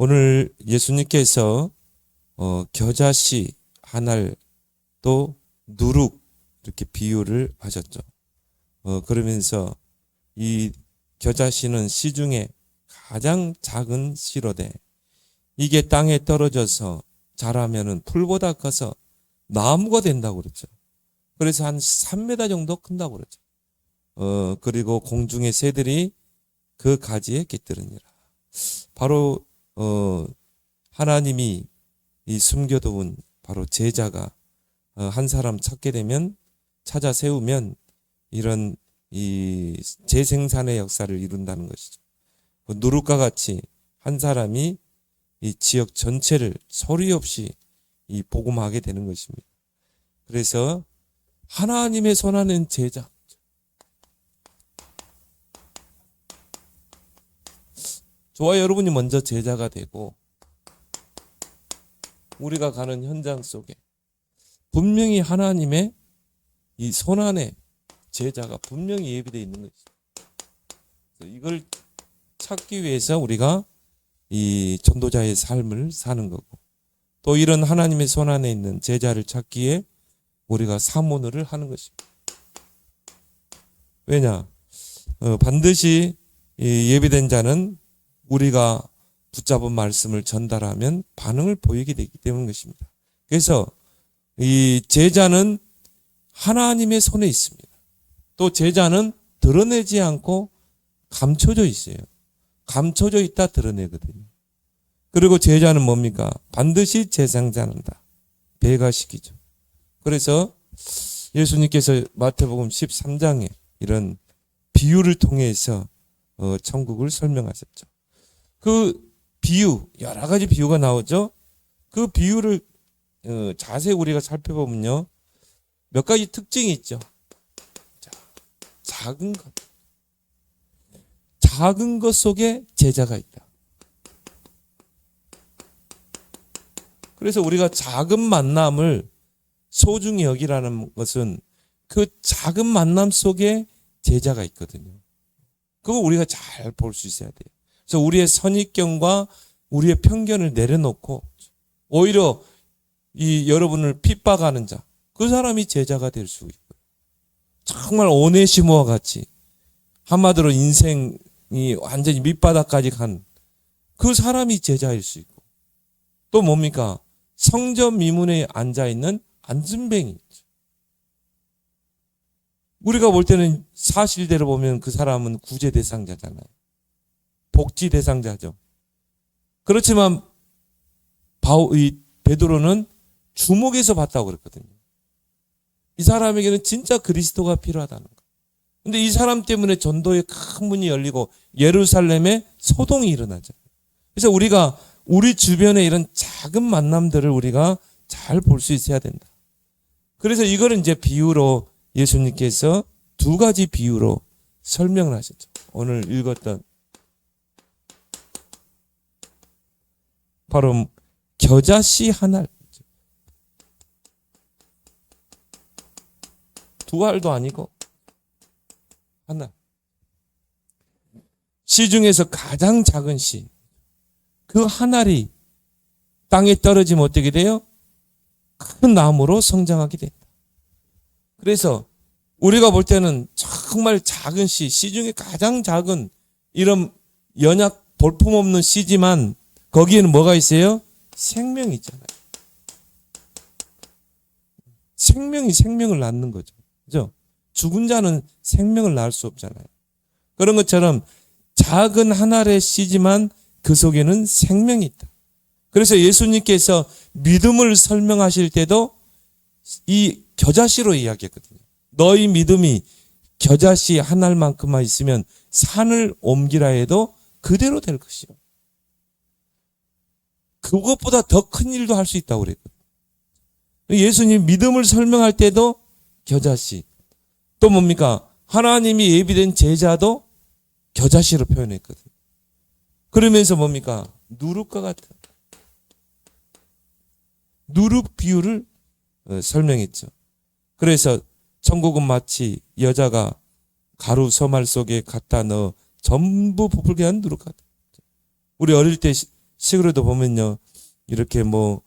오늘 예수님께서 겨자씨 하나를 또 누룩 이렇게 비유를 하셨죠. 그러면서 이 겨자씨는 씨 중에 가장 작은 씨로되 이게 땅에 떨어져서 자라면은 풀보다 커서 나무가 된다고 그랬죠. 그래서 한 3m 정도 큰다고 그랬죠. 그리고 공중의 새들이 그 가지에 깃들으니라. 바로 하나님이 이 숨겨둔 바로 제자가 한 사람 찾게 되면 찾아 세우면 이런 이 재생산의 역사를 이룬다는 것이죠. 누룩과 같이 한 사람이 이 지역 전체를 소리 없이 이 복음하게 되는 것입니다. 그래서 하나님의 손안은 제자. 저와 여러분이 먼저 제자가 되고 우리가 가는 현장 속에 분명히 하나님의 이 손안에 제자가 분명히 예비되어 있는 것이죠. 이걸 찾기 위해서 우리가 이 전도자의 삶을 사는 거고 또 이런 하나님의 손안에 있는 제자를 찾기에 우리가 사모를 하는 것입니다. 왜냐? 반드시 예비된 자는 우리가 붙잡은 말씀을 전달하면 반응을 보이게 되기 때문인 것입니다. 그래서 이 제자는 하나님의 손에 있습니다. 또 제자는 드러내지 않고 감춰져 있어요. 감춰져 있다 드러내거든요. 그리고 제자는 뭡니까? 반드시 재생산한다. 배가시키죠. 그래서 예수님께서 마태복음 13장에 이런 비유를 통해서 천국을 설명하셨죠. 그 비유, 여러 가지 비유가 나오죠. 그 비유를 자세히 우리가 살펴보면요. 몇 가지 특징이 있죠. 자, 작은 것. 작은 것 속에 제자가 있다. 그래서 우리가 작은 만남을 소중히 여기라는 것은 그 작은 만남 속에 제자가 있거든요. 그거 우리가 잘 볼 수 있어야 돼요. 그래서 우리의 선입견과 우리의 편견을 내려놓고 오히려 이 여러분을 핍박하는 자, 그 사람이 제자가 될 수 있고요. 정말 오네시모와 같이 한마디로 인생이 완전히 밑바닥까지 간 그 사람이 제자일 수 있고 또 뭡니까? 성전 미문에 앉아있는 안순뱅이. 우리가 볼 때는 사실대로 보면 그 사람은 구제 대상자잖아요. 복지 대상자죠. 그렇지만 베드로는 주목해서 봤다고 그랬거든요. 이 사람에게는 진짜 그리스도가 필요하다는 거. 근데 이 사람 때문에 전도의 큰 문이 열리고 예루살렘에 소동이 일어나죠. 그래서 우리가 우리 주변에 이런 작은 만남들을 우리가 잘 볼 수 있어야 된다. 그래서 이거를 이제 비유로 예수님께서 두 가지 비유로 설명을 하셨죠. 오늘 읽었던 바로 겨자씨 하나. 두 알도 아니고 하나. 씨 중에서 가장 작은 씨. 그 한 알이 땅에 떨어지면 어떻게 돼요? 큰 나무로 성장하게 된다. 그래서 우리가 볼 때는 정말 작은 씨 중에 가장 작은 이런 연약 볼품없는 씨지만 거기에는 뭐가 있어요? 생명이 있잖아요. 생명이 생명을 낳는 거죠. 그죠? 죽은 자는 생명을 낳을 수 없잖아요. 그런 것처럼 작은 한 알의 씨지만 그 속에는 생명이 있다. 그래서 예수님께서 믿음을 설명하실 때도 이 겨자씨로 이야기했거든요. 너희 믿음이 겨자씨 한 알만큼만 있으면 산을 옮기라 해도 그대로 될 것이요. 그것보다 더 큰 일도 할 수 있다고 그랬거든요. 예수님 믿음을 설명할 때도 겨자씨. 또 뭡니까? 하나님이 예비된 제자도 겨자씨로 표현했거든요. 그러면서 뭡니까? 누룩과 같은 누룩 비유를 설명했죠. 그래서 천국은 마치 여자가 가루 소말 속에 갖다 넣어 전부 부풀게 한 누룩 같다. 우리 어릴 때 시골에도 보면요, 이렇게 뭐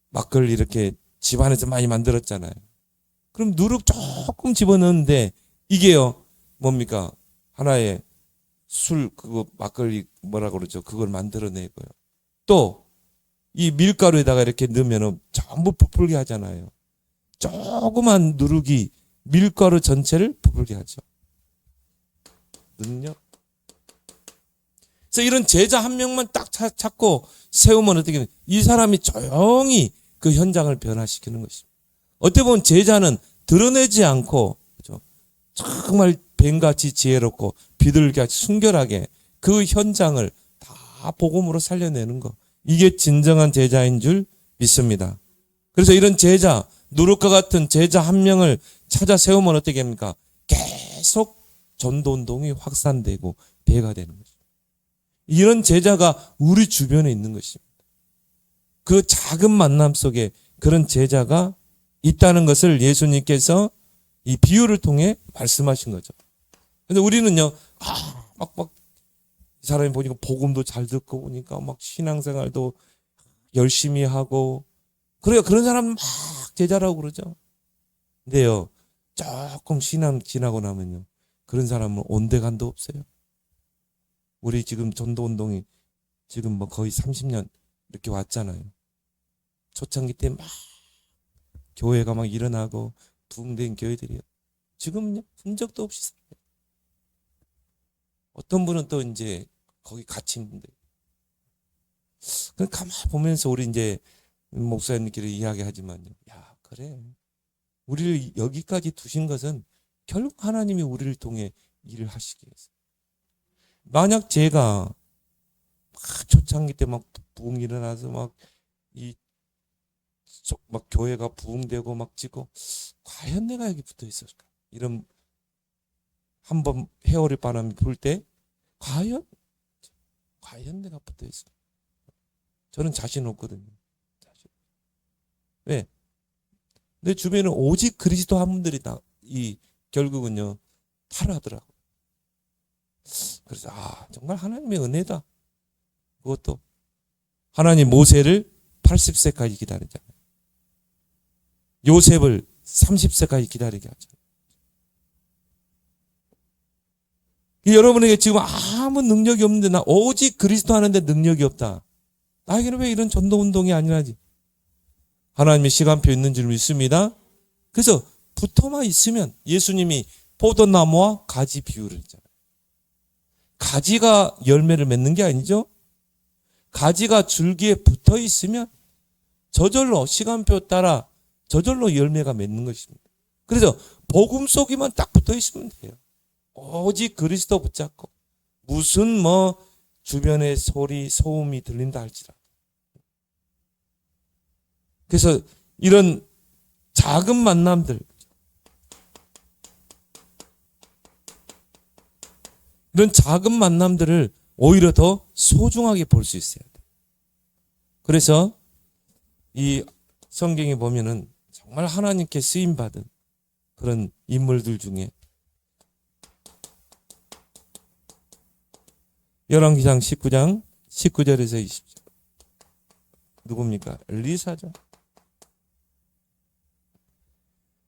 막걸리 이렇게 집안에서 많이 만들었잖아요. 그럼 누룩 조금 집어넣는데 이게요, 뭡니까? 하나의 술, 그거 막걸리 뭐라 그러죠? 그걸 만들어내고요. 또 이 밀가루에다가 이렇게 넣으면 전부 부풀게 하잖아요. 조그만 누룩이 밀가루 전체를 부풀게 하죠. 능력. 그래서 이런 제자 한 명만 딱 찾고 세우면 어떻게 되냐? 이 사람이 조용히 그 현장을 변화시키는 것입니다. 어떻게 보면 제자는 드러내지 않고, 그렇죠? 정말 뱀같이 지혜롭고 비둘기같이 순결하게 그 현장을 다 복음으로 살려내는 거. 이게 진정한 제자인 줄 믿습니다. 그래서 이런 제자, 누룩과 같은 제자 한 명을 찾아 세우면 어떻게 합니까? 계속 전도운동이 확산되고 배가 되는 것입니다. 이런 제자가 우리 주변에 있는 것입니다. 그 작은 만남 속에 그런 제자가 있다는 것을 예수님께서 이 비유를 통해 말씀하신 거죠. 근데 우리는요, 막 이 사람이 보니까 복음도 잘 듣고 보니까 막 신앙생활도 열심히 하고, 그래요. 그런 사람 막 제자라고 그러죠. 근데요, 조금 신앙 지나고 나면요, 그런 사람은 온데간도 없어요. 우리 지금 전도운동이 지금 뭐 거의 30년 이렇게 왔잖아요. 초창기 때 막 교회가 막 일어나고 부흥된 교회들이요. 지금은요, 흔적도 없이 살아요. 어떤 분은 또 이제 거기 갇힌 분들. 그냥 가만히 보면서 우리 이제 목사님끼리 이야기하지만요. 야, 그래. 우리를 여기까지 두신 것은 결국 하나님이 우리를 통해 일을 하시기 위해서. 만약 제가 막 초창기 때 막 부흥 일어나서 막 교회가 부흥되고 막 지고, 과연 내가 여기 붙어 있을까? 이런 한번 회오리 바람이 불 때 과연 내가 붙어 있을까? 저는 자신 없거든요. 왜? 내 주변에 오직 그리스도 한 분들이 다 결국은요, 탈하더라고. 그래서 정말 하나님의 은혜다. 그것도 하나님 모세를 80세까지 기다리잖아요. 요셉을 30세까지 기다리게 하죠. 여러분에게 지금 아무 능력이 없는데, 나 오직 그리스도 하는데 능력이 없다. 나에게는 왜 이런 전도운동이 아니라지? 하나님의 시간표 있는 줄 믿습니다. 그래서 붙어만 있으면, 예수님이 포도나무와 가지 비유를 했잖아요. 가지가 열매를 맺는 게 아니죠. 가지가 줄기에 붙어 있으면 저절로 시간표 따라 저절로 열매가 맺는 것입니다. 그래서 복음 속에만 딱 붙어 있으면 돼요. 오직 그리스도 붙잡고, 무슨 주변의 소리, 소음이 들린다 할지라도. 그래서 이런 작은 만남들, 이런 작은 만남들을 오히려 더 소중하게 볼 수 있어야 돼요. 그래서 이 성경에 보면은 정말 하나님께 쓰임받은 그런 인물들 중에 열왕기상 19장 19절에서 20절. 누굽니까? 엘리사죠.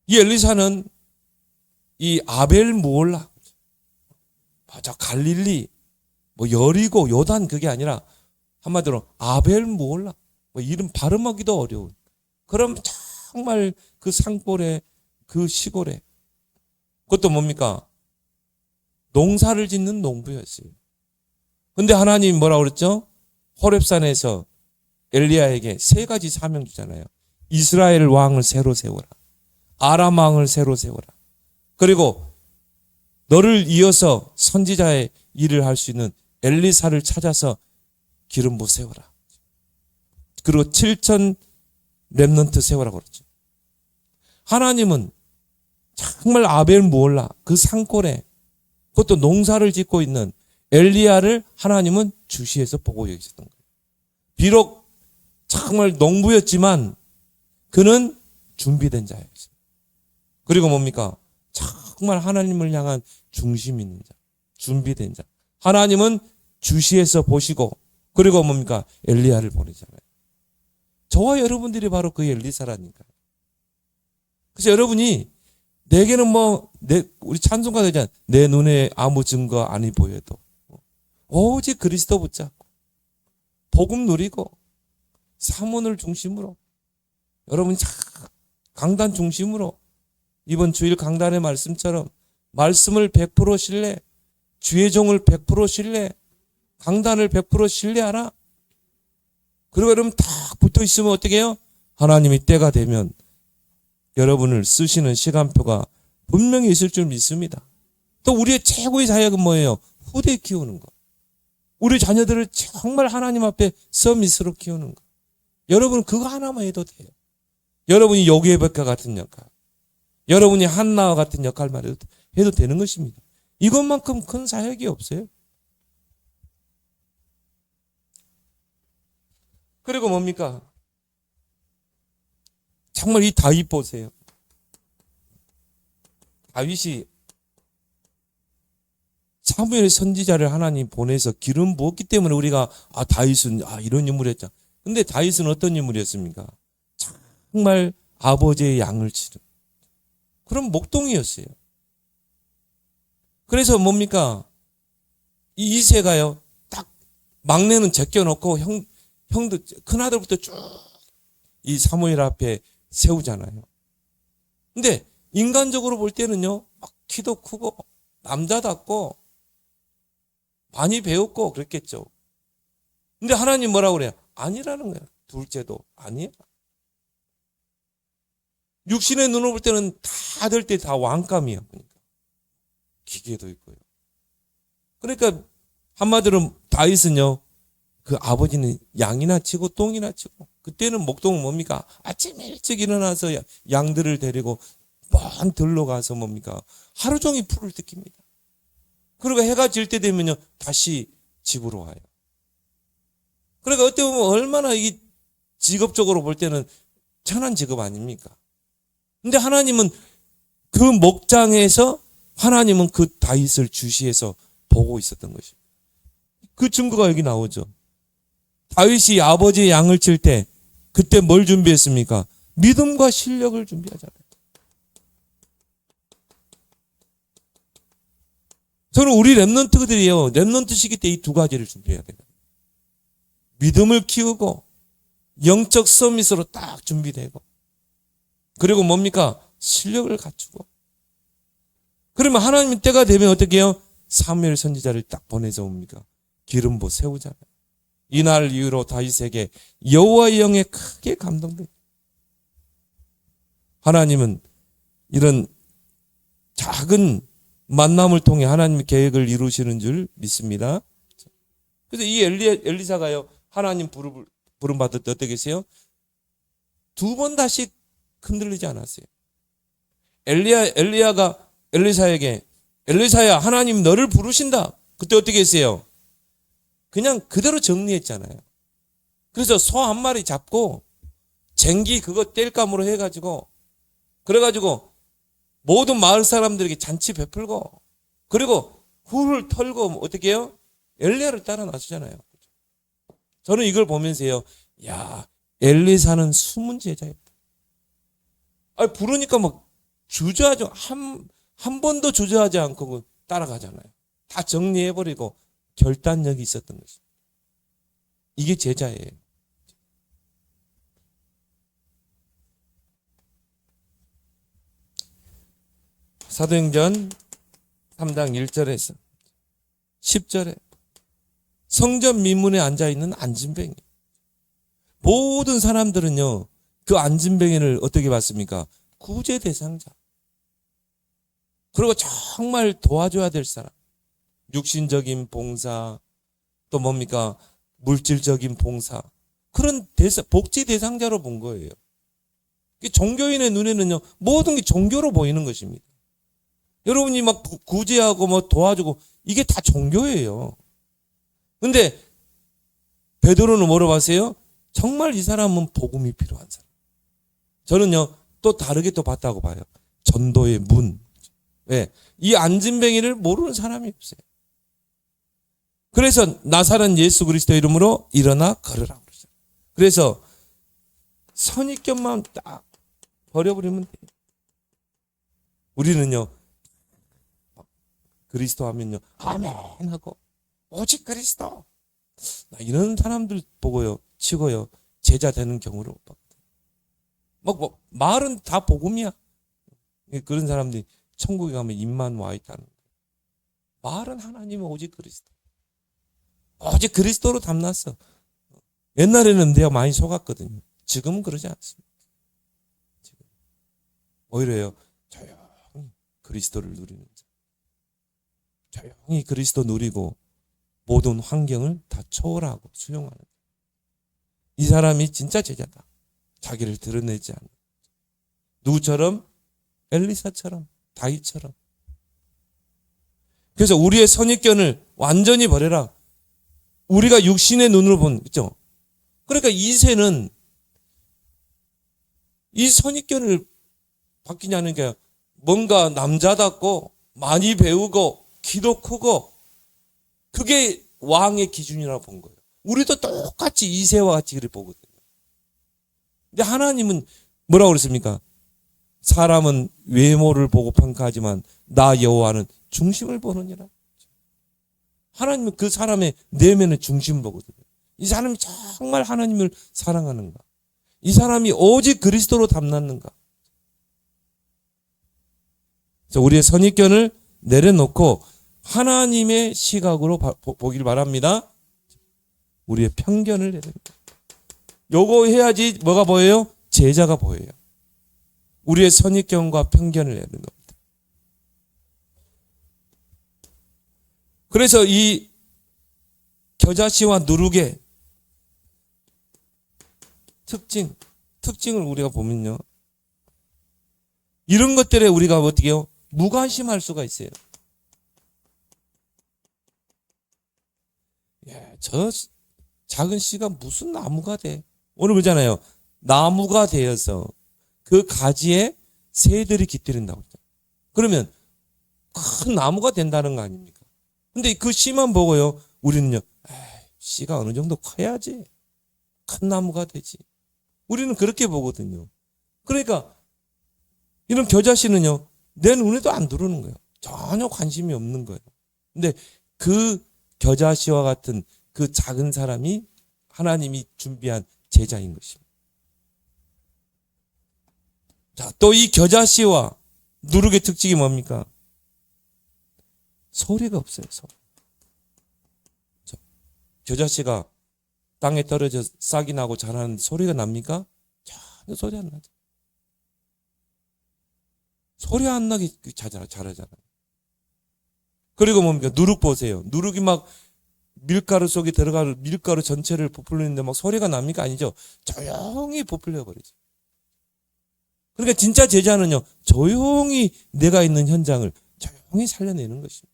이 엘리사는 이 아벨 무올라, 맞아, 갈릴리, 여리고, 요단, 그게 아니라 한마디로 아벨 무올라, 이름 발음하기도 어려운, 그럼 정말 그 산골에, 그 시골에, 그것도 뭡니까? 농사를 짓는 농부였어요. 근데 하나님이 뭐라고 그랬죠? 호렙산에서 엘리야에게 3가지 사명 주잖아요. 이스라엘 왕을 새로 세워라. 아람 왕을 새로 세워라. 그리고 너를 이어서 선지자의 일을 할 수 있는 엘리사를 찾아서 기름 부어 세워라. 그리고 7천 렘넌트 세워라 그랬죠. 하나님은 정말 아벨 무올라, 그 산골에, 그것도 농사를 짓고 있는 엘리야를 하나님은 주시해서 보고 여기셨던 거예요. 비록 정말 농부였지만 그는 준비된 자였어요. 그리고 뭡니까? 정말 하나님을 향한 중심 있는 자, 준비된 자. 하나님은 주시해서 보시고 그리고 뭡니까? 엘리야를 보내잖아요. 저와 여러분들이 바로 그 엘리사라니까요. 그래서 여러분이 내게는 우리 찬송가 되잖아요. 내 눈에 아무 증거 아니 보여도 오직 그리스도 붙잡고 복음 누리고 사문을 중심으로 여러분이 강단 중심으로 이번 주일 강단의 말씀처럼 말씀을 100% 신뢰, 주의 종을 100% 신뢰, 강단을 100% 신뢰하라. 그리고 여러분 딱 붙어 있으면 어떻게 해요? 하나님이 때가 되면 여러분을 쓰시는 시간표가 분명히 있을 줄 믿습니다. 또 우리의 최고의 사역은 뭐예요? 후대 키우는 거. 우리 자녀들을 정말 하나님 앞에 서밋으로 키우는 거. 여러분 그거 하나만 해도 돼요. 여러분이 요괴백과 같은 역할, 여러분이 한나와 같은 역할만 해도 되는 것입니다. 이것만큼 큰 사역이 없어요. 그리고 뭡니까? 정말 이 다윗 보세요. 다윗이 사무엘 선지자를 하나님 보내서 기름 부었기 때문에 우리가 다윗은 이런 인물이었죠. 근데 다윗은 어떤 인물이었습니까? 정말 아버지의 양을 치는 그런 목동이었어요. 그래서 뭡니까? 이 이새가요, 딱 막내는 제껴놓고 형도 큰아들부터 쭉 이 사무엘 앞에 세우잖아요. 근데 인간적으로 볼 때는요, 막 키도 크고 남자답고 많이 배웠고 그랬겠죠. 근데 하나님 뭐라고 그래요? 아니라는 거예요. 둘째도 아니야. 육신의 눈으로 볼 때는 다들 때 다 왕감이에요. 그러니까 기계도 있고요. 그러니까 한마디로 다윗은요, 그 아버지는 양이나 치고 똥이나 치고, 그때는 목동은 뭡니까? 아침 일찍 일어나서 양들을 데리고 먼 들로 가서 뭡니까? 하루 종일 풀을 뜯깁니다. 그리고 해가 질 때 되면요, 다시 집으로 와요. 그러니까 어떻게 보면 얼마나 이 직업적으로 볼 때는 천한 직업 아닙니까? 근데 하나님은 그 목장에서 하나님은 그 다윗을 주시해서 보고 있었던 것입니다. 그 증거가 여기 나오죠. 다윗이 아버지의 양을 칠 때 그때 뭘 준비했습니까? 믿음과 실력을 준비하잖아요. 저는 우리 랩런트들이요, 랩런트 시기 때 이 두 가지를 준비해야 돼요. 믿음을 키우고 영적 서밋으로 딱 준비되고, 그리고 뭡니까? 실력을 갖추고. 그러면 하나님 때가 되면 어떻게 해요? 사무엘 선지자를 딱 보내서 옵니까? 기름 부어 세우잖아요. 이날 이후로 다윗에게 여호와의 영에 크게 감동돼요. 하나님은 이런 작은 만남을 통해 하나님의 계획을 이루시는 줄 믿습니다. 그래서 이 엘리사가요, 하나님 부름 받을 때 어떻게 했어요? 두 번 다시 흔들리지 않았어요. 엘리야가 엘리사에게, 엘리사야, 하나님 너를 부르신다. 그때 어떻게 했어요? 그냥 그대로 정리했잖아요. 그래서 소 한 마리 잡고 쟁기 그거 땔감으로 해가지고, 그래가지고 모든 마을 사람들에게 잔치 베풀고, 그리고 훌을 털고 어떻게 해요? 엘리야를 따라 나서잖아요. 저는 이걸 보면서요, 야, 엘리사는 숨은 제자였다. 부르니까 막 주저하죠. 한 번도 주저하지 않고 따라가잖아요. 다 정리해버리고 결단력이 있었던 것입니다. 이게 제자예요. 사도행전 3장 1절에서 10절에 성전 미문에 앉아있는 안진뱅이. 모든 사람들은요, 그 안진뱅이를 어떻게 봤습니까? 구제 대상자. 그리고 정말 도와줘야 될 사람. 육신적인 봉사, 또 뭡니까? 물질적인 봉사. 그런 복지 대상자로 본 거예요. 종교인의 눈에는요, 모든 게 종교로 보이는 것입니다. 여러분이 막 구제하고 뭐 도와주고, 이게 다 종교예요. 근데 베드로는 뭐로 봤어요? 정말 이 사람은 복음이 필요한 사람. 저는요, 또 다르게 또 봤다고 봐요. 전도의 문. 왜? 이 안진뱅이를 모르는 사람이 없어요. 그래서 나사렛 예수 그리스도 이름으로 일어나 걸으라 그러죠. 그래서 선입견만 딱 버려버리면 돼요. 우리는요, 그리스도 하면요, 아멘 하고 오직 그리스도, 이런 사람들 보고요 치고요 제자 되는 경우를 못 봤거든요. 말은 다 복음이야. 그런 사람들이 천국에 가면 입만 와 있다는 거예요. 말은 하나님은 오직 그리스도, 오직 그리스도로 담났어. 옛날에는 내가 많이 속았거든요. 지금은 그러지 않습니다. 지금 오히려요, 조용히 그리스도를 누리는 자, 조용히 그리스도 누리고 모든 환경을 다 초월하고 수용하는 자. 이 사람이 진짜 제자다. 자기를 드러내지 않는. 누구처럼? 엘리사처럼, 다윗처럼. 그래서 우리의 선입견을 완전히 버려라. 우리가 육신의 눈으로 본, 그죠? 그러니까 이새는 이 선입견을 바뀌냐는 게 뭔가 남자답고 많이 배우고 키도 크고 그게 왕의 기준이라고 본 거예요. 우리도 똑같이 이새와 같이 그렇게 보거든요. 근데 하나님은 뭐라고 그랬습니까? 사람은 외모를 보고 평가하지만 나 여호와는 중심을 보느니라. 하나님은 그 사람의 내면의 중심을 보거든요. 이 사람이 정말 하나님을 사랑하는가? 이 사람이 오직 그리스도로 담났는가? 그래서 우리의 선입견을 내려놓고 하나님의 시각으로 보길 바랍니다. 우리의 편견을 내려놓고. 요거 해야지 뭐가 보여요? 제자가 보여요. 우리의 선입견과 편견을 내려놓습니다. 그래서 이 겨자씨와 누룩의 특징을 우리가 보면요, 이런 것들에 우리가 어떻게 해요? 무관심할 수가 있어요. 저 작은 씨가 무슨 나무가 돼? 오늘 그러잖아요. 나무가 되어서 그 가지에 새들이 깃들인다고 했죠. 그러면 큰 나무가 된다는 거 아닙니까? 근데 그 씨만 보고요, 우리는요, 씨가 어느 정도 커야지 큰 나무가 되지. 우리는 그렇게 보거든요. 그러니까 이런 겨자씨는요, 내 눈에도 안 들어오는 거예요. 전혀 관심이 없는 거예요. 근데 그 겨자씨와 같은 그 작은 사람이 하나님이 준비한 제자인 것입니다. 자, 또 이 겨자씨와 누룩의 특징이 뭡니까? 소리가 없어요. 소리. 겨자씨가 땅에 떨어져 싹이 나고 자라는 소리가 납니까? 전혀 소리 안 나죠. 소리 안 나게 자라잖아요. 그리고 뭡니까? 누룩 보세요. 누룩이 막 밀가루 속에 들어갈 밀가루 전체를 부풀리는데 막 소리가 납니까? 아니죠. 조용히 부풀려 버리죠. 그러니까 진짜 제자는요, 조용히 내가 있는 현장을 조용히 살려내는 것입니다.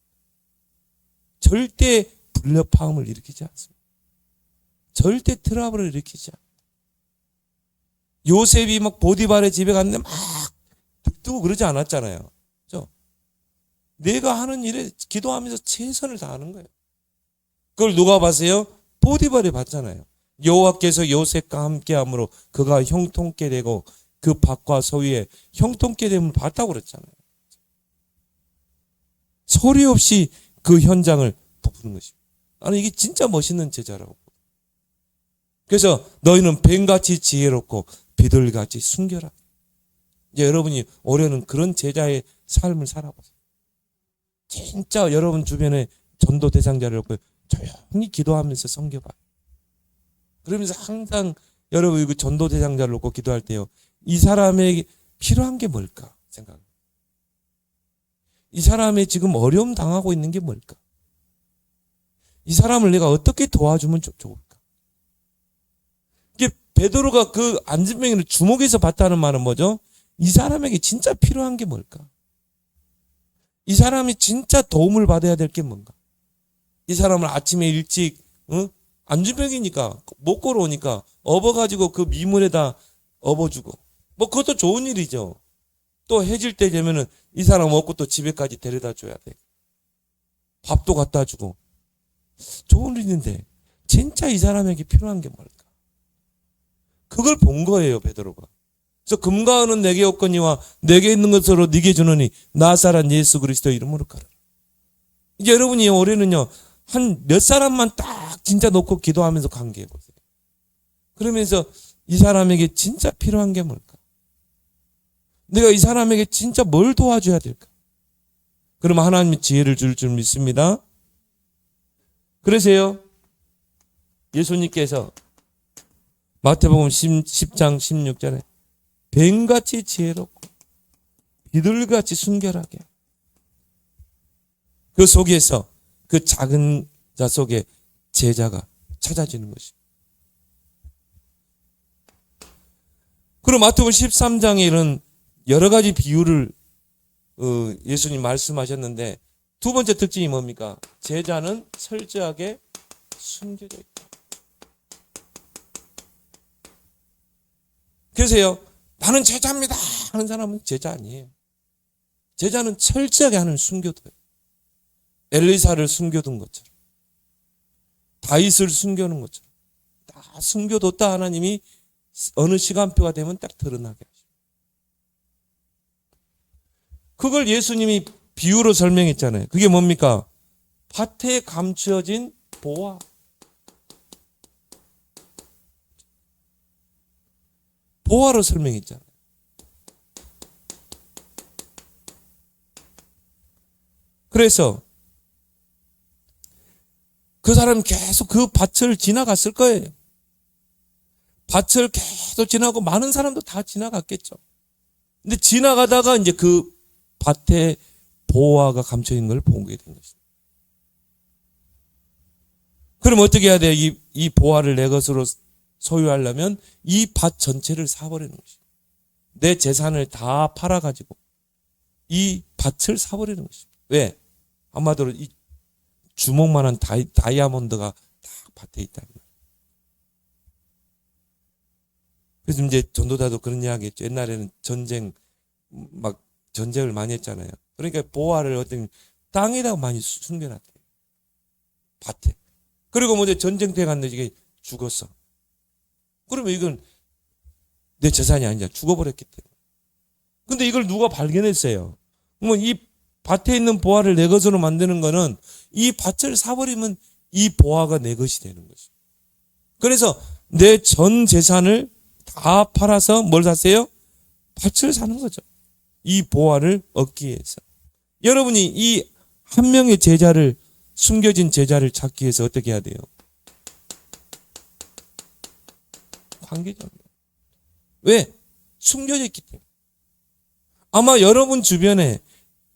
절대 불협화음을 일으키지 않습니다. 절대 트러블을 일으키지 않습니다. 요셉이 막 보디발의 집에 갔는데 막 들뜨고 그러지 않았잖아요. 그렇죠? 내가 하는 일에 기도하면서 최선을 다하는 거예요. 그걸 누가 봤어요? 보디발이 봤잖아요. 여호와께서 요셉과 함께함으로 그가 형통케 되고 그 밭과 소위에 형통케 됨을 봤다고 그랬잖아요. 소리 없이 그 현장을 부푸는 것입니다. 나는 이게 진짜 멋있는 제자라고. 그래서 너희는 뱀같이 지혜롭고 비둘기같이 순결하다. 이제 여러분이 올해는 그런 제자의 삶을 살아보세요. 진짜 여러분 주변에 전도 대상자를 놓고 조용히 기도하면서 섬겨봐요. 그러면서 항상 여러분 그 전도 대상자를 놓고 기도할 때요, 이 사람에게 필요한 게 뭘까 생각해요. 이 사람이 지금 어려움 당하고 있는 게 뭘까? 이 사람을 내가 어떻게 도와주면 좋을까? 이게 베드로가 그 안진뱅이를 주목해서 봤다는 말은 뭐죠? 이 사람에게 진짜 필요한 게 뭘까? 이 사람이 진짜 도움을 받아야 될 게 뭔가? 이 사람을 아침에 일찍 안진뱅이니까 못 걸어오니까 업어가지고 그 미물에다 업어주고, 뭐 그것도 좋은 일이죠. 또 해질 때 되면은 이 사람 먹고 또 집에까지 데려다 줘야 돼. 밥도 갖다 주고. 좋은 일인데 진짜 이 사람에게 필요한 게 뭘까? 그걸 본 거예요, 베드로가. 그래서 금과 은은 내게 없거니와 내게 있는 것으로 네게 주노니 나사렛 예수 그리스도 이름으로 가라. 이제 여러분이 올해는요, 한 몇 사람만 딱 진짜 놓고 기도하면서 관계해 보세요. 그러면서 이 사람에게 진짜 필요한 게 뭘까? 내가 이 사람에게 진짜 뭘 도와줘야 될까? 그러면 하나님이 지혜를 줄 줄 믿습니다. 그러세요. 예수님께서 마태복음 10장 16절에 뱀같이 지혜롭고 비둘같이 순결하게, 그 속에서 그 작은 자 속에 제자가 찾아지는 것입니다. 그리고 마태복음 13장에 이런 여러 가지 비유를 예수님 말씀하셨는데, 두 번째 특징이 뭡니까? 제자는 철저하게 숨겨져 있다. 그래서요, 나는 제자입니다 하는 사람은 제자 아니에요. 제자는 철저하게 하나님을 숨겨둬요. 엘리사를 숨겨둔 것처럼, 다윗을 숨겨놓은 것처럼 다 숨겨뒀다 하나님이 어느 시간표가 되면 딱 드러나게 하십니다. 그걸 예수님이 비유로 설명했잖아요. 그게 뭡니까? 밭에 감추어진 보화. 보화로 설명했잖아요. 그래서 그 사람은 계속 그 밭을 지나갔을 거예요. 밭을 계속 지나고 많은 사람도 다 지나갔겠죠. 근데 지나가다가 이제 그 밭에 보화가 감춰있는 걸 보게 된 것입니다. 그럼 어떻게 해야 돼요? 이 보화를 내 것으로 소유하려면 이 밭 전체를 사버리는 것입니다. 내 재산을 다 팔아가지고 이 밭을 사버리는 것입니다. 왜? 아마도 이 주먹만한 다이아몬드가 딱 밭에 있다는 거예요. 그래서 이제 전도자도 그런 이야기 했죠. 옛날에는 전쟁을 많이 했잖아요. 그러니까 보화를 어떤 땅에다가 많이 숨겨놨대요. 밭에. 그리고 먼저 전쟁터에 갔는데 이게 죽었어. 그러면 이건 내 재산이 아니잖아. 죽어버렸기 때문에. 근데 이걸 누가 발견했어요? 그러면 이 밭에 있는 보화를 내 것으로 만드는 거는 이 밭을 사버리면 이 보화가 내 것이 되는 것입니다. 그래서 내 전 재산을 다 팔아서 뭘 샀어요? 밭을 사는 거죠. 이 보화를 얻기 위해서. 여러분이 이 한 명의 제자를, 숨겨진 제자를 찾기 위해서 어떻게 해야 돼요? 관계적이에요. 왜? 숨겨져 있기 때문에. 아마 여러분 주변에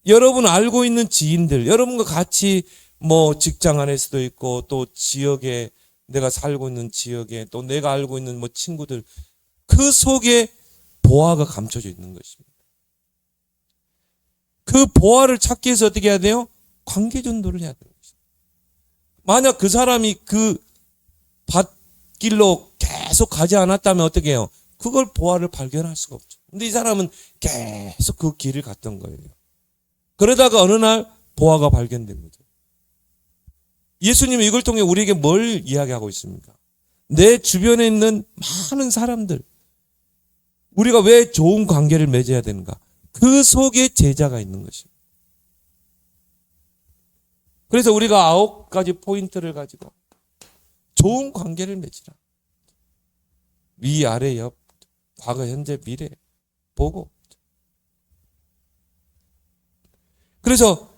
여러분 알고 있는 지인들, 여러분과 같이 뭐 직장 안에서도 있고 또 지역에, 내가 살고 있는 지역에 또 내가 알고 있는 뭐 친구들, 그 속에 보화가 감춰져 있는 것입니다. 그 보화를 찾기 위해서 어떻게 해야 돼요? 관계 전도를 해야 되는 것입니다. 만약 그 사람이 그 밭길로 계속 가지 않았다면 어떻게 해요? 그걸 보화를 발견할 수가 없죠. 근데 이 사람은 계속 그 길을 갔던 거예요. 그러다가 어느 날 보화가 발견된 거죠. 예수님은 이걸 통해 우리에게 뭘 이야기하고 있습니까? 내 주변에 있는 많은 사람들, 우리가 왜 좋은 관계를 맺어야 되는가? 그 속에 제자가 있는 것입니다. 그래서 우리가 9가지 포인트를 가지고 좋은 관계를 맺으라. 위, 아래, 옆, 과거, 현재, 미래 보고. 그래서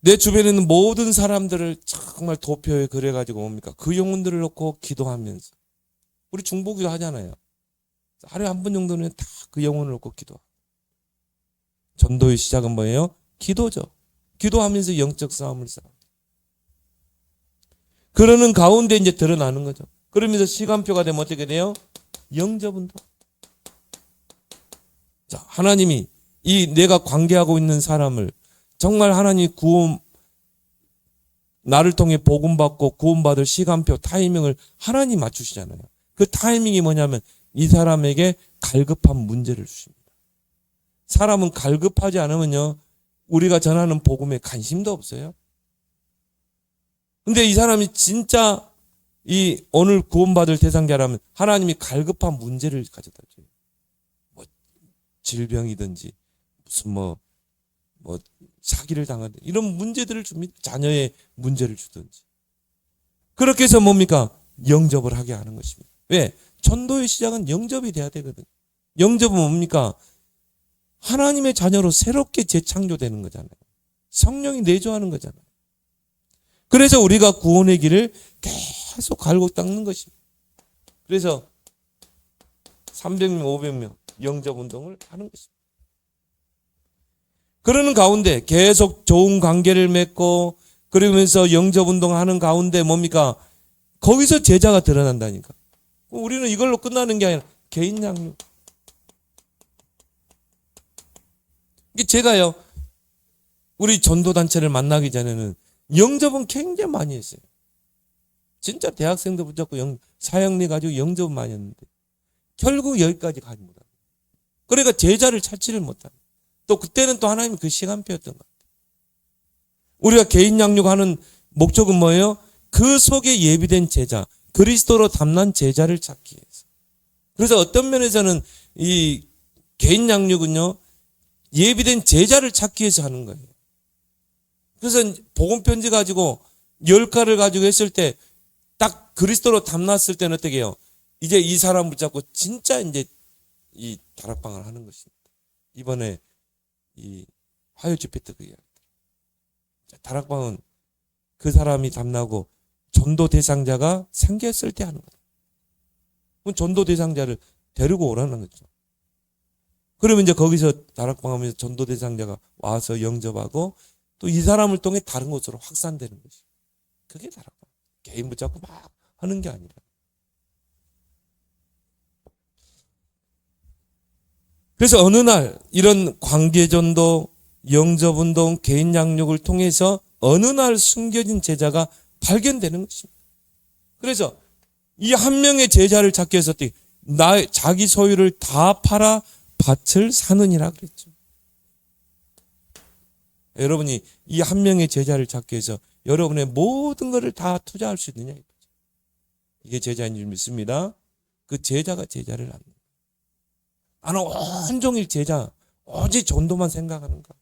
내 주변에 있는 모든 사람들을 정말 도표에 그려가지고 뭡니까? 그 영혼들을 놓고 기도하면서. 우리 중보기도 하잖아요. 하루에 한 번 정도는 다 그 영혼을 놓고 기도하고. 전도의 시작은 뭐예요? 기도죠. 기도하면서 영적 싸움을 싸워. 그러는 가운데 이제 드러나는 거죠. 그러면서 시간표가 되면 어떻게 돼요? 영접운동. 자, 하나님이 이 내가 관계하고 있는 사람을 정말 하나님이 나를 통해 복음받고 구원받을 시간표, 타이밍을 하나님 맞추시잖아요. 그 타이밍이 뭐냐면 이 사람에게 갈급한 문제를 주십니다. 사람은 갈급하지 않으면요, 우리가 전하는 복음에 관심도 없어요. 근데 이 사람이 진짜 이 오늘 구원받을 대상자라면 하나님이 갈급한 문제를 가져다 줘요. 뭐 질병이든지 무슨 뭐 사기를 당하든 이런 문제들을 줍니다. 자녀의 문제를 주든지. 그렇게 해서 뭡니까? 영접을 하게 하는 것입니다. 왜? 전도의 시작은 영접이 돼야 되거든요. 영접은 뭡니까? 하나님의 자녀로 새롭게 재창조되는 거잖아요. 성령이 내주하는 거잖아요. 그래서 우리가 구원의 길을 계속 갈고 닦는 것입니다. 그래서 300명, 500명 영접 운동을 하는 것입니다. 그러는 가운데 계속 좋은 관계를 맺고 그러면서 영접 운동하는 가운데 뭡니까? 거기서 제자가 드러난다니까. 우리는 이걸로 끝나는 게 아니라 개인 양육. 제가요, 우리 전도단체를 만나기 전에는 영접은 굉장히 많이 했어요. 진짜 대학생도 붙잡고 사형리 가지고 영접은 많이 했는데 결국 여기까지 가지 못하고. 그러니까 제자를 찾지를 못하고. 또 그때는 또 하나님이 그 시간표였던 것 같아요. 우리가 개인 양육하는 목적은 뭐예요? 그 속에 예비된 제자, 그리스도로 담난 제자를 찾기 위해서. 그래서 어떤 면에서는 이 개인 양육은요, 예비된 제자를 찾기 위해서 하는 거예요. 그래서 복음편지 가지고 10가를 가지고 했을 때 딱 그리스도로 담났을 때는 어떻게 해요? 이제 이 사람 붙잡고 진짜 이제 이 다락방을 하는 것입니다. 이번에 이 화요 집회 때 그 이야기. 다락방은 그 사람이 담나고 전도 대상자가 생겼을 때 하는 거다. 그럼 전도 대상자를 데리고 오라는 거죠. 그러면 이제 거기서 다락방 하면서 전도 대상자가 와서 영접하고 또 이 사람을 통해 다른 곳으로 확산되는 것이. 그게 다락방. 개인 붙잡고 막 하는 게 아니라. 그래서 어느 날 이런 관계전도, 영접운동, 개인 양육을 통해서 어느 날 숨겨진 제자가 발견되는 것입니다. 그래서 이 한 명의 제자를 찾기 위해서 자기 소유를 다 팔아 밭을 사느니라 그랬죠. 여러분이 이 한 명의 제자를 찾기 위해서 여러분의 모든 것을 다 투자할 수 있느냐 이거죠. 이게 제자인 줄 믿습니다. 그 제자가 제자를 낳는 거예요. 나는 온종일 제자, 오직 전도만 생각하는가.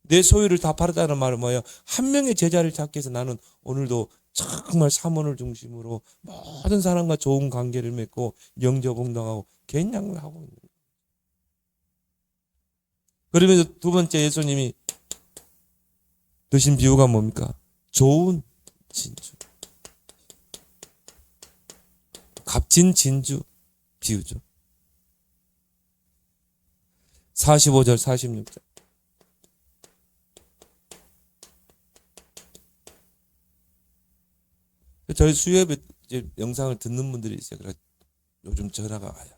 내 소유를 다 팔았다는 말은 뭐예요? 한 명의 제자를 찾기 위해서 나는 오늘도 정말 사모를 중심으로 모든 사람과 좋은 관계를 맺고 영접운동하고 개인 양육을 하고 있는 거예요. 그러면서 두 번째 예수님이 드신 비유가 뭡니까? 좋은 진주. 값진 진주 비유죠. 45절, 46절. 저희 수요예배 영상을 듣는 분들이 있어요. 그래서 요즘 전화가 와요.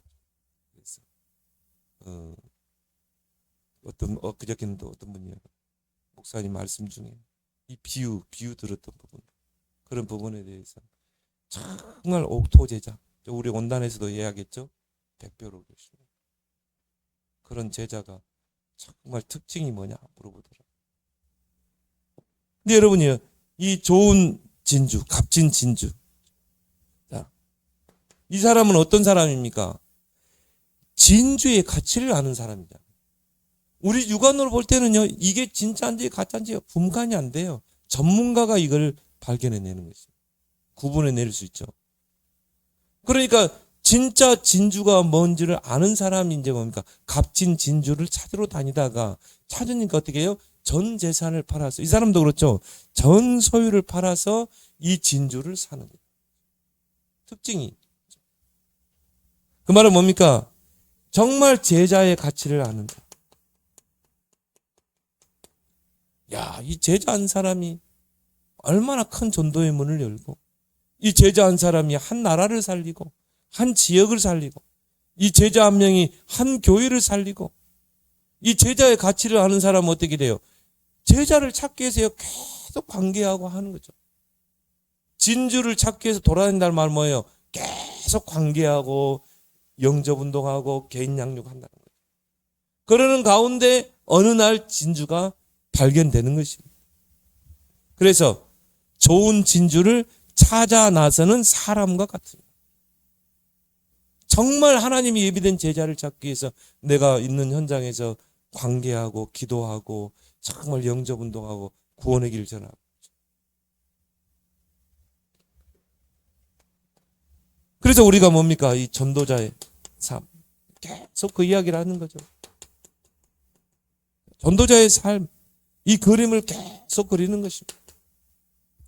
그래서 그저께는 또 어떤 분이요. 목사님 말씀 중에 이 비유 들었던 부분, 그런 부분에 대해서 정말 옥토제자, 우리 온단에서도 이야기했죠. 백배로 계십니다. 그런 제자가 정말 특징이 뭐냐 물어보더라고요. 근데 여러분이요, 이 좋은 진주, 값진 진주. 자, 이 사람은 어떤 사람입니까? 진주의 가치를 아는 사람이죠. 우리 육안으로 볼 때는요, 이게 진짜인지 가짜인지 분간이 안 돼요. 전문가가 이걸 발견해내는 것이죠. 구분해낼 수 있죠. 그러니까 진짜 진주가 뭔지를 아는 사람이 이제 뭡니까? 값진 진주를 찾으러 다니다가 찾으니까 어떻게 해요? 전 재산을 팔아서, 이 사람도 그렇죠. 전 소유를 팔아서 이 진주를 사는 거예요. 특징이. 그 말은 뭡니까? 정말 제자의 가치를 아는다. 야, 이 제자 한 사람이 얼마나 큰 전도의 문을 열고, 이 제자 한 사람이 한 나라를 살리고, 한 지역을 살리고, 이 제자 한 명이 한 교회를 살리고, 이 제자의 가치를 아는 사람은 어떻게 돼요? 제자를 찾기 위해서 계속 관계하고 하는 거죠. 진주를 찾기 위해서 돌아다닌다는 말 뭐예요? 계속 관계하고 영접운동하고 개인 양육한다는 거죠. 그러는 가운데 어느 날 진주가 발견되는 것입니다. 그래서 좋은 진주를 찾아 나서는 사람과 같습니다. 정말 하나님이 예비된 제자를 찾기 위해서 내가 있는 현장에서 관계하고 기도하고 정말 영접 운동하고 구원의 길 전하고. 그래서 우리가 뭡니까? 이 전도자의 삶. 계속 그 이야기를 하는 거죠. 전도자의 삶. 이 그림을 계속 그리는 것입니다.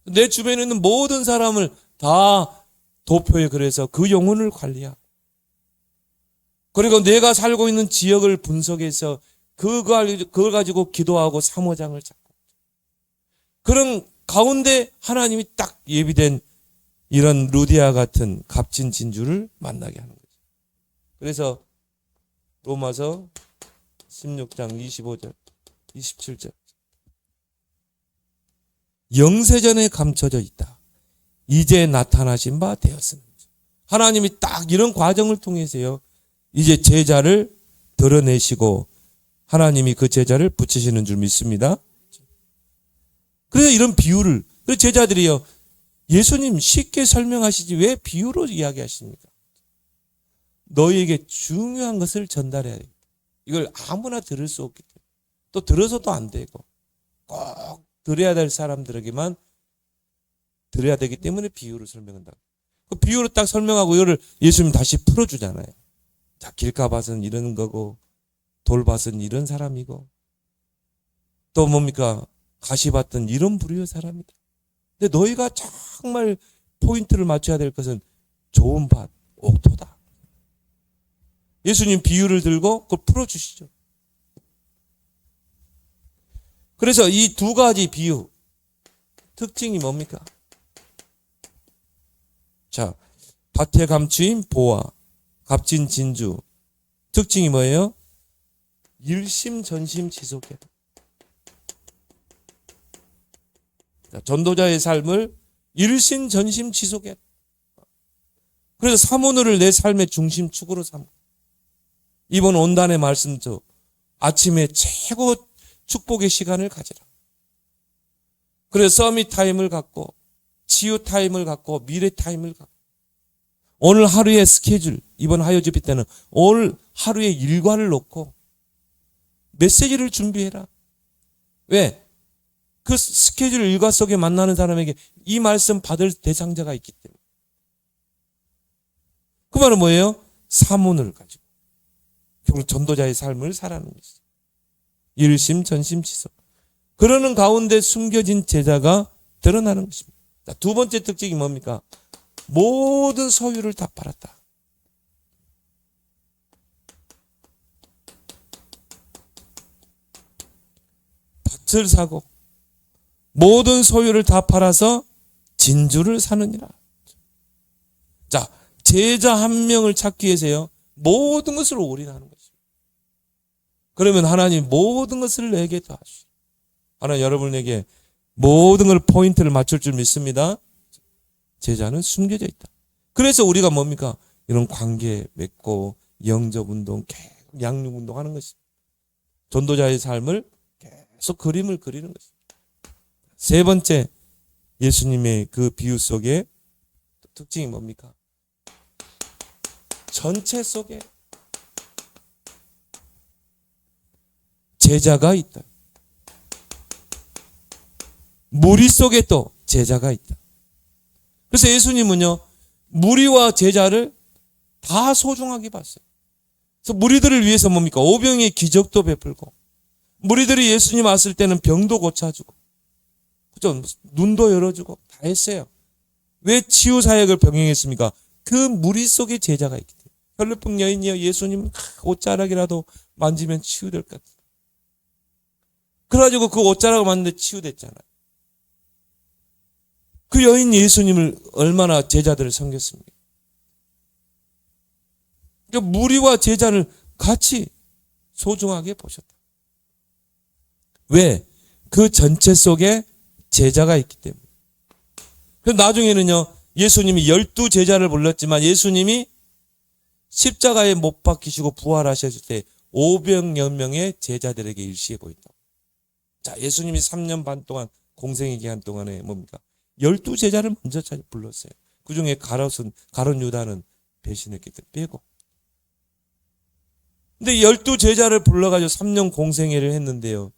내 주변에 있는 모든 사람을 다 도표에 그려서 그 영혼을 관리하고, 그리고 내가 살고 있는 지역을 분석해서 그걸 가지고 기도하고 사모장을 잡고, 그런 가운데 하나님이 딱 예비된 이런 루디아 같은 값진 진주를 만나게 하는 거죠. 그래서 로마서 16장 25절 27절 영세전에 감춰져 있다. 이제 나타나신 바 되었습니다. 하나님이 딱 이런 과정을 통해서요, 이제 제자를 드러내시고 하나님이 그 제자를 붙이시는 줄 믿습니다. 그래서 이런 비유를, 그 제자들이요, 예수님 쉽게 설명하시지 왜 비유로 이야기하십니까? 너희에게 중요한 것을 전달해야 돼요. 이걸 아무나 들을 수 없기 때문에, 또 들어서도 안 되고 꼭 들어야 될 사람들에게만 들어야 되기 때문에 비유로 설명한다. 그 비유로 딱 설명하고 이거를 예수님 다시 풀어주잖아요. 자, 길가밭은 이런 거고 돌밭은 이런 사람이고 또 뭡니까? 가시밭은 이런 부류의 사람이다. 근데 너희가 정말 포인트를 맞춰야 될 것은 좋은 밭, 옥토다. 예수님 비유를 들고 그걸 풀어주시죠. 그래서 이 두 가지 비유 특징이 뭡니까? 자, 밭에 감추인 보화, 값진 진주. 특징이 뭐예요? 일심전심지속이야. 전도자의 삶을 일심전심지속이야. 그래서 사모늘을 내 삶의 중심축으로 삼고, 이번 온단의 말씀도 아침에 최고 축복의 시간을 가지라. 그래서 서밋 타임을 갖고, 치유 타임을 갖고, 미래 타임을 갖고, 오늘 하루의 스케줄, 이번 하여주비 때는 오늘 하루의 일과를 놓고 메시지를 준비해라. 왜? 그 스케줄 일과 속에 만나는 사람에게 이 말씀 받을 대상자가 있기 때문에. 그 말은 뭐예요? 사문을 가지고 결국 전도자의 삶을 살아가는 것이죠. 일심전심지속. 그러는 가운데 숨겨진 제자가 드러나는 것입니다. 자, 두 번째 특징이 뭡니까? 모든 소유를 다 팔았다. 밭을 사고 모든 소유를 다 팔아서 진주를 사느니라. 자, 제자 한 명을 찾기 위해서요, 모든 것을 올인하는 것입니다. 그러면 하나님 모든 것을 내게 다 하시오. 하나님 여러분에게 모든 걸 포인트를 맞출 줄 믿습니다. 제자는 숨겨져 있다. 그래서 우리가 뭡니까? 이런 관계 맺고 영접운동, 양육운동 하는 것입니다. 전도자의 삶을 계속 그림을 그리는 것입니다. 세 번째, 예수님의 그 비유 속에 특징이 뭡니까? 전체 속에 제자가 있다. 무리 속에 또 제자가 있다. 그래서 예수님은요, 무리와 제자를 다 소중하게 봤어요. 그래서 무리들을 위해서 뭡니까? 오병이의 기적도 베풀고, 무리들이 예수님 왔을 때는 병도 고쳐주고, 그죠? 눈도 열어주고 다 했어요. 왜 치유 사역을 병행했습니까? 그 무리 속에 제자가 있기 때문에. 혈루병 여인이요, 예수님 옷자락이라도 만지면 치유될 것 같아요. 그래가지고 그 옷자락을 만드는데 치유됐잖아요. 그 여인 예수님을 얼마나 제자들을 섬겼습니까? 그러니까 무리와 제자를 같이 소중하게 보셨다. 왜? 그 전체 속에 제자가 있기 때문에. 그래서 나중에는요, 예수님이 12제자를 불렀지만 예수님이 십자가에 못 박히시고 부활하셨을 때 500여 명의 제자들에게 일시해 보였다. 자, 예수님이 3년 반 동안 공생의 기간 동안에 뭡니까? 12제자를 먼저 불렀어요. 그 중에 가룟 유다는 배신했기 때문에 빼고. 근데 12제자를 불러가지고 3년 공생애를 했는데요.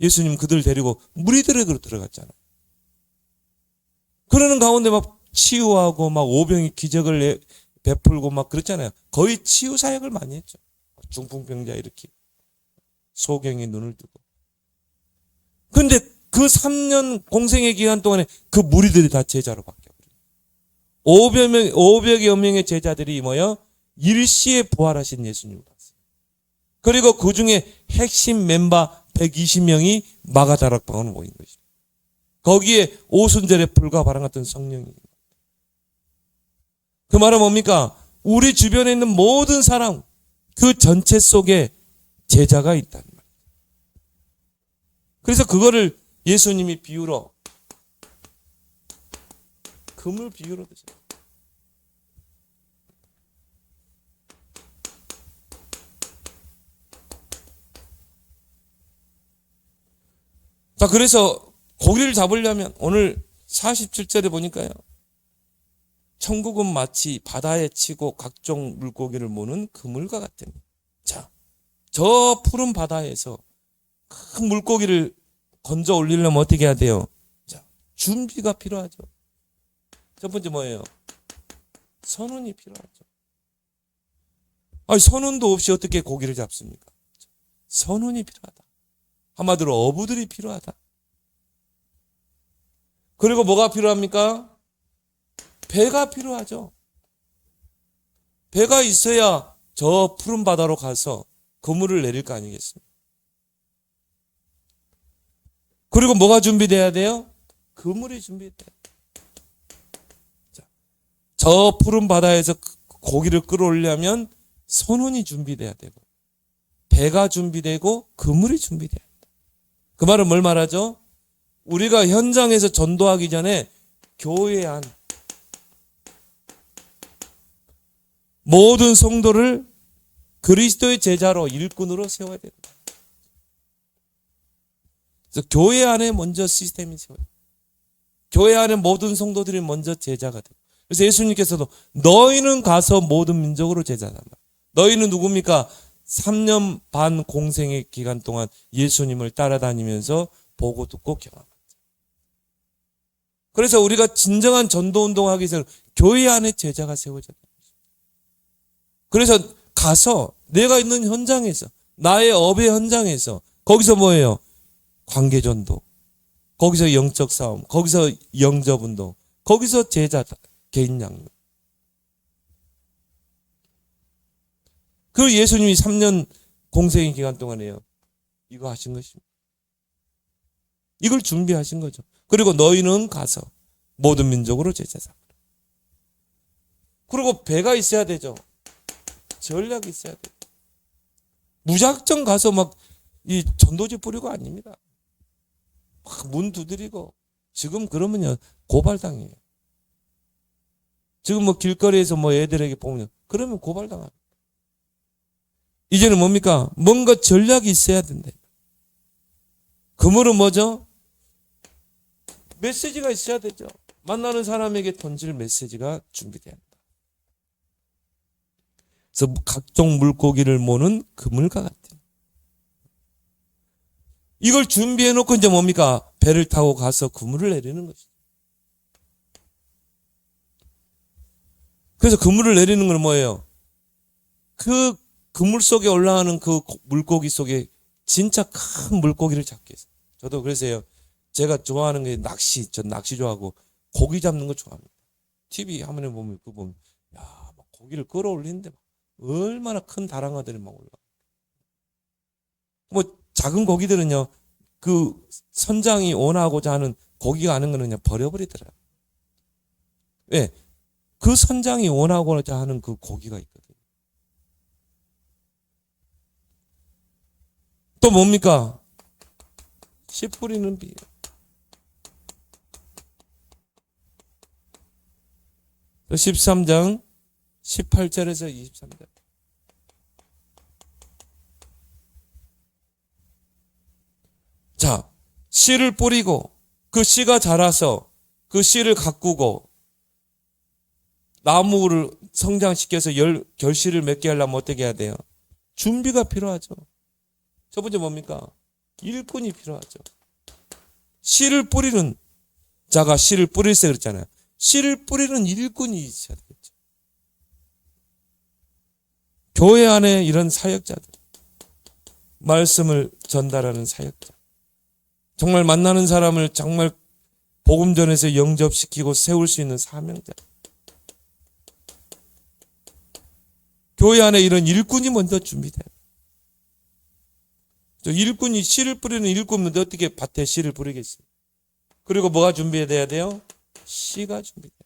예수님 그들 데리고 무리들에게로 들어갔잖아요. 그러는 가운데 막 치유하고 막 오병이 기적을 베풀고 막 그랬잖아요. 거의 치유 사역을 많이 했죠. 중풍병자 일으키고 소경이 눈을 뜨고. 근데 그 3년 공생의 기간 동안에 그 무리들이 다 제자로 바뀌어버려요. 500여 명의 제자들이 뭐요? 일시에 부활하신 예수님을 봤어요. 그리고 그 중에 핵심 멤버 120명이 마가다락방으로 모인 것이죠. 거기에 오순절에 불과 바람 같은 성령이. 그 말은 뭡니까? 우리 주변에 있는 모든 사람, 그 전체 속에 제자가 있다는 말이에요. 그래서 그거를 예수님이 비유로, 금을 비유로 드세요. 자, 그래서 고기를 잡으려면 오늘 47절에 보니까요. 천국은 마치 바다에 치고 각종 물고기를 모는 그물과 같으니. 자, 저 푸른 바다에서 큰 물고기를 건져 올리려면 어떻게 해야 돼요? 자, 준비가 필요하죠. 첫 번째 뭐예요? 선원이 필요하죠. 아니, 선원도 없이 어떻게 고기를 잡습니까? 선원이 필요하다. 한마디로 어부들이 필요하다. 그리고 뭐가 필요합니까? 배가 필요하죠. 배가 있어야 저 푸른 바다로 가서 그물을 내릴 거 아니겠습니까? 그리고 뭐가 준비돼야 돼요? 그물이 준비돼야 돼요. 저 푸른 바다에서 고기를 끌어올려면 선원이 준비돼야 되고 배가 준비되고 그물이 준비돼야 된다. 그 말은 뭘 말하죠? 우리가 현장에서 전도하기 전에 교회 안 모든 성도를 그리스도의 제자로 일꾼으로 세워야 된다. 그래서 교회 안에 먼저 시스템이 세워야 된다. 교회 안에 모든 성도들이 먼저 제자가 되고. 그래서 예수님께서도 너희는 가서 모든 민족으로 제자다. 너희는 누굽니까? 3년 반 공생의 기간 동안 예수님을 따라다니면서 보고 듣고 경험했다. 그래서 우리가 진정한 전도운동을 하기 위해서 교회 안에 제자가 세워져야 됩니다. 그래서 가서 내가 있는 현장에서 나의 업의 현장에서 거기서 뭐예요? 관계전도, 거기서 영적 싸움, 거기서 영접운동, 거기서 제자 개인 양육. 그리고 예수님이 3년 공생의 기간 동안에요. 이거 하신 것입니다. 이걸 준비하신 거죠. 그리고 너희는 가서 모든 민족으로 제자 삼으라. 그리고 배가 있어야 되죠. 전략이 있어야 돼요. 무작정 가서 막 이 전도지 뿌리고 아닙니다. 막 문 두드리고 지금 그러면요 고발당해요. 지금 뭐 길거리에서 뭐 애들에게 보면 그러면 고발당합니다. 이제는 뭡니까? 뭔가 전략이 있어야 된다. 그물은 뭐죠? 메시지가 있어야 되죠. 만나는 사람에게 던질 메시지가 준비돼야 한다. 그래서 각종 물고기를 모는 그물과 같아요. 이걸 준비해 놓고 이제 뭡니까? 배를 타고 가서 그물을 내리는 것이죠. 그래서 그물을 내리는 건 뭐예요? 그 그물 속에 올라가는 그 물고기 속에 진짜 큰 물고기를 잡기 위해서. 저도 그래서요. 제가 좋아하는 게 낚시. 전 낚시 좋아하고 고기 잡는 거 좋아합니다. TV 화면에 보면 그거 보면 야, 막 고기를 끌어올리는데 막 얼마나 큰 다랑어들이 막 올라. 뭐 작은 고기들은요. 그 선장이 원하고자 하는 고기가 아는 거는 그냥 버려버리더라고요. 왜? 그 선장이 원하고자 하는 그 고기가 있거든요. 또 뭡니까? 씨 뿌리는 비. 13장 18절에서 23절. 자, 씨를 뿌리고 그 씨가 자라서 그 씨를 가꾸고 나무를 성장시켜서 결실을 맺게 하려면 어떻게 해야 돼요? 준비가 필요하죠. 첫 번째 뭡니까? 일꾼이 필요하죠. 씨를 뿌리는 자가 씨를 뿌릴세 그랬잖아요. 씨를 뿌리는 일꾼이 있어야 되겠죠. 교회 안에 이런 사역자들, 말씀을 전달하는 사역자, 정말 만나는 사람을 정말 복음 전에서 영접시키고 세울 수 있는 사명자, 교회 안에 이런 일꾼이 먼저 준비돼요. 일꾼이 씨를 뿌리는 일꾼인데 어떻게 밭에 씨를 뿌리겠어요? 그리고 뭐가 준비돼야 돼요? 씨가 준비돼요.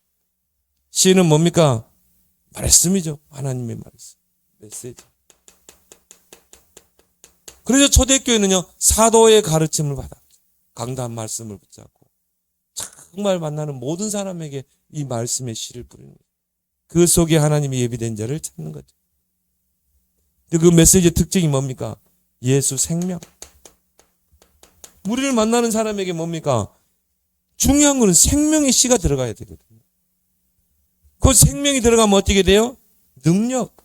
씨는 뭡니까? 말씀이죠. 하나님의 말씀. 메시지. 그래서 초대교회는요, 사도의 가르침을 받아 강단 말씀을 붙잡고 정말 만나는 모든 사람에게 이 말씀의 씨를 뿌리는 거예요. 그 속에 하나님이 예비된 자를 찾는 거죠. 그 메시지의 특징이 뭡니까? 예수 생명. 우리를 만나는 사람에게 뭡니까? 중요한 거는 생명의 씨가 들어가야 되거든요. 그 생명이 들어가면 어떻게 돼요? 능력.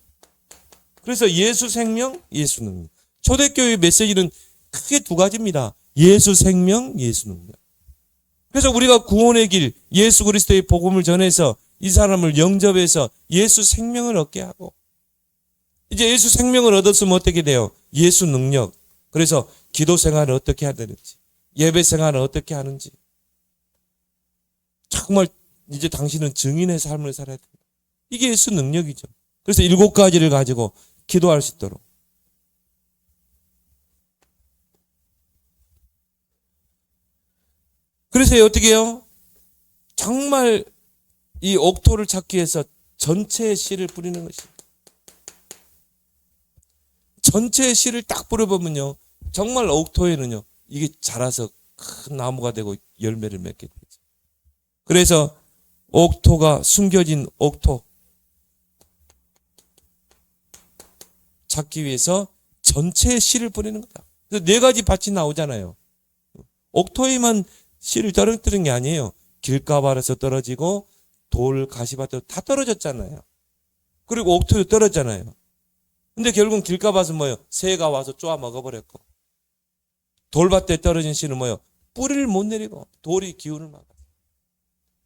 그래서 예수 생명, 예수 능력. 초대교회의 메시지는 크게 두 가지입니다. 예수 생명, 예수 능력. 그래서 우리가 구원의 길, 예수 그리스도의 복음을 전해서 이 사람을 영접해서 예수 생명을 얻게 하고, 이제 예수 생명을 얻었으면 어떻게 돼요? 예수 능력. 그래서 기도 생활을 어떻게 해야 되는지, 예배 생활을 어떻게 하는지. 정말 이제 당신은 증인의 삶을 살아야 됩니다. 이게 예수 능력이죠. 그래서 7가지를 가지고 기도할 수 있도록. 그래서 어떻게 해요? 정말 이 옥토를 찾기 위해서 전체의 씨를 뿌리는 것입니다. 전체의 씨를 딱 뿌려보면요, 정말 옥토에는요, 이게 자라서 큰 나무가 되고 열매를 맺게 되죠. 그래서 옥토가 숨겨진 옥토 찾기 위해서 전체의 씨를 뿌리는 거다. 그래서 4가지 밭이 나오잖아요. 옥토에만 씨를 떨어뜨린 게 아니에요. 길가발에서 떨어지고 돌, 가시밭도 다 떨어졌잖아요. 그리고 옥토도 떨어졌잖아요. 근데 결국은 길가밭은 뭐예요? 새가 와서 쪼아 먹어버렸고, 돌밭에 떨어진 씨는 뭐예요? 뿌리를 못 내리고 돌이 기운을 막아서,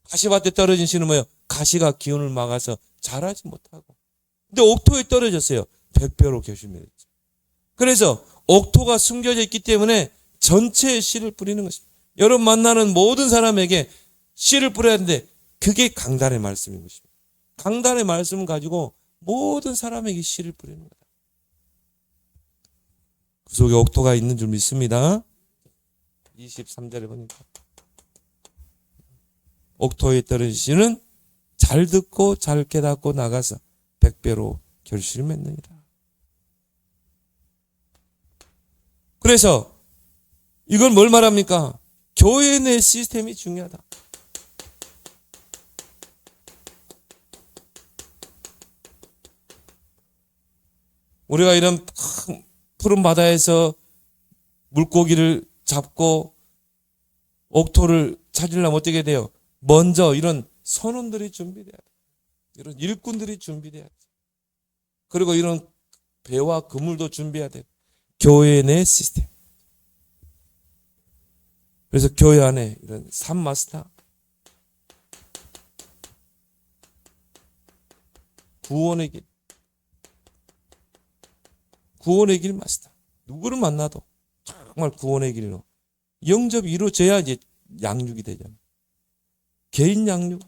가시밭에 떨어진 씨는 뭐예요? 가시가 기운을 막아서 자라지 못하고, 근데 옥토에 떨어졌어요. 100배로 결실맺었죠. 그래서 옥토가 숨겨져 있기 때문에 전체의 씨를 뿌리는 것입니다. 여러분 만나는 모든 사람에게 씨를 뿌려야 하는데 그게 강단의 말씀인 것입니다. 강단의 말씀을 가지고 모든 사람에게 씨를 뿌리는 거다. 그 속에 옥토가 있는 줄 믿습니다. 23절에 보니까 옥토에 떨어진 씨는 잘 듣고 잘 깨닫고 나가서 100배로 결실을 맺느니라. 그래서 이건 뭘 말합니까? 교회 내 시스템이 중요하다. 우리가 이런 푸른 바다에서 물고기를 잡고 옥토를 찾으려면 어떻게 돼요? 먼저 이런 선원들이 준비돼야 돼요. 이런 일꾼들이 준비돼야 돼요. 그리고 이런 배와 그물도 준비해야 돼요. 교회 내 시스템. 그래서 교회 안에 이런 산마스터, 구원의 길, 구원의 길 마스터. 누구를 만나도 정말 구원의 길로 영접이 이루어져야 이제 양육이 되잖아요. 개인 양육,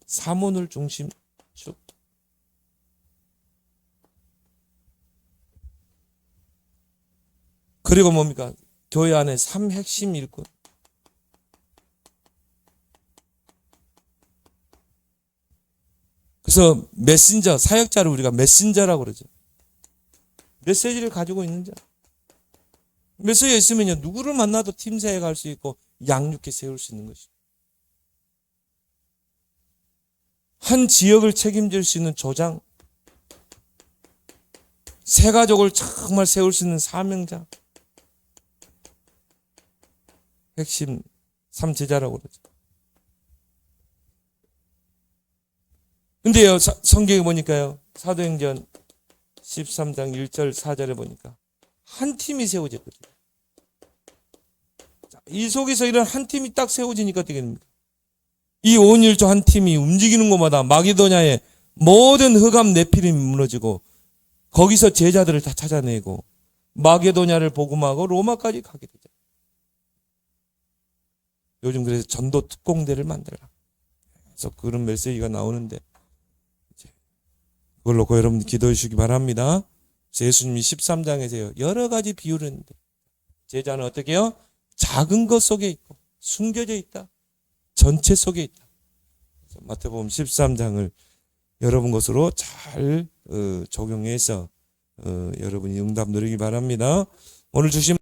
사문을 중심축. 그리고 뭡니까? 교회 안에 3핵심 일꾼. 그래서 메신저, 사역자를 우리가 메신저라고 그러죠. 메시지를 가지고 있는 자. 메시지가 있으면요, 누구를 만나도 팀사에 갈 수 있고 양육해 세울 수 있는 것이죠. 한 지역을 책임질 수 있는 조장, 새 가족을 정말 세울 수 있는 사명자, 핵심 3제자라고 그러죠. 근데요, 성경에 보니까요, 사도행전 13장 1절 4절에 보니까 한 팀이 세워졌거든요. 이 속에서 이런 한 팀이 딱 세워지니까 어떻게 됩니까? 이 온일조 한 팀이 움직이는 곳마다 마게도냐의 모든 흑암 네피림이 무너지고 거기서 제자들을 다 찾아내고 마게도냐를 복음하고 로마까지 가게 되죠. 요즘 그래서 전도 특공대를 만들라. 그래서 그런 메시지가 나오는데 그걸 놓고 여러분 기도해 주시기 바랍니다. 예수님이 13장에서요 여러 가지 비유를 했는데 제자는 어떻게 해요? 작은 것 속에 있고 숨겨져 있다. 전체 속에 있다. 마태복음 13장을 여러분 것으로 잘 적용해서 여러분이 응답 누리기 바랍니다. 오늘 주신